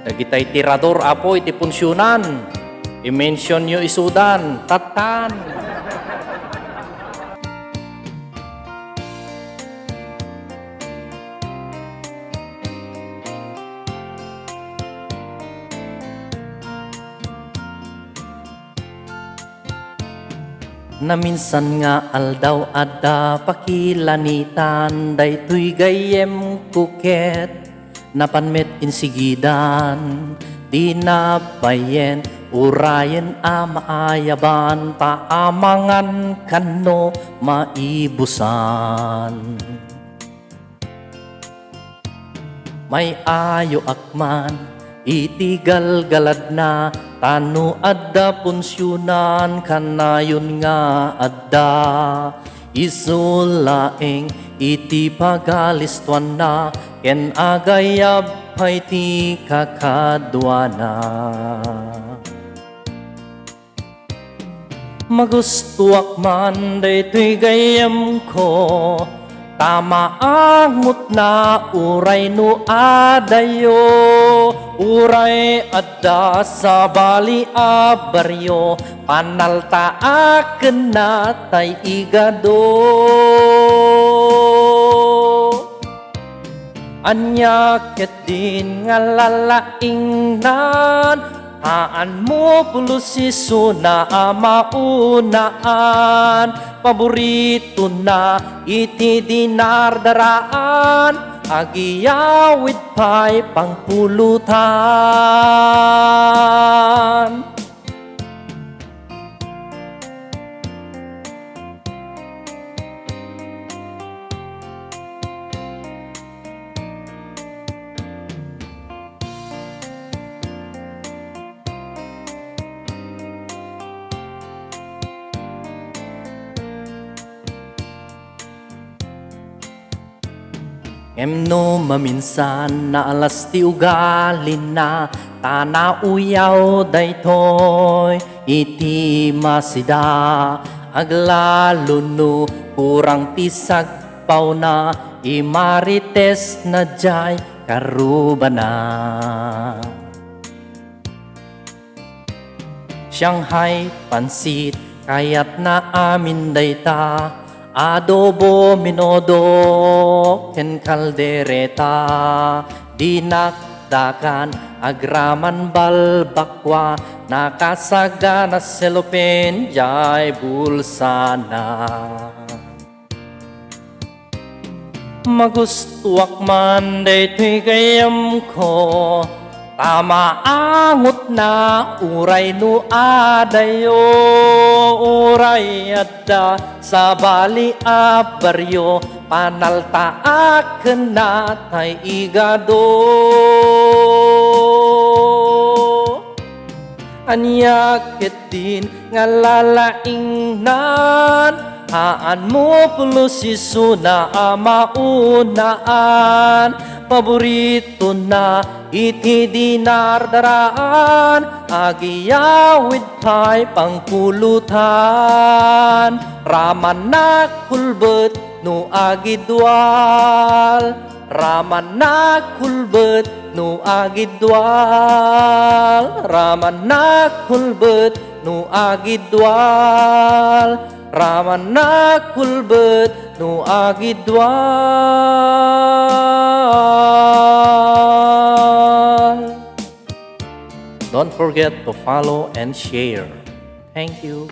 Dagitay tirador apo iti punsyonan. I-mention nyo isudan, tatan. Na minsan nga aldaw adda pakilanitan, daytoy gayem kuket napanmet insigidan, di nabayen urayen maayaban, paamangan kano maibusan. May ayo akman itigal galad na, tano adda punsyonan kanayon nga adda, isulaeng iti pagalistuan na, ken agayab pay ti kakadwana. Magustuak man daytoy gayem ko, tama angut na uray no adayo, uray adda sa bali a baryo, panaltaaken na tay igado. Anya ket din nga lalaing nan, haan mo pulusiso na maunaan, paborito na iti dinardaraan, agiyawid pa'y pangpulutan. Emno maminsan na alas ti ugalin na, tana uyaw daytoy iti masida, aglalo no kurang tisagpaw na, imarites na jay karubana. Shanghai pansit kayat na amin dayta, adobo minodo ken kaldereta, dinakdakan agraman balbakwa, nakasagana selopen jay bulsana. Magustuak man daytoy gayem ko, tama angut na uray no adayo, uray adda sa bali a baryo, panaltaaken na tay igado. Anya ket din nga lalaing nan, haan mo pulusiso na maunaan, paborito na iti dinardaraan, agiyawid pa'y pangpulutan. Raman na kulbet no agidwal, raman na kulbet no agidwal, raman na kulbet no agidwal, raman na kulbet no agidwal. Don't forget to follow and share. Thank you.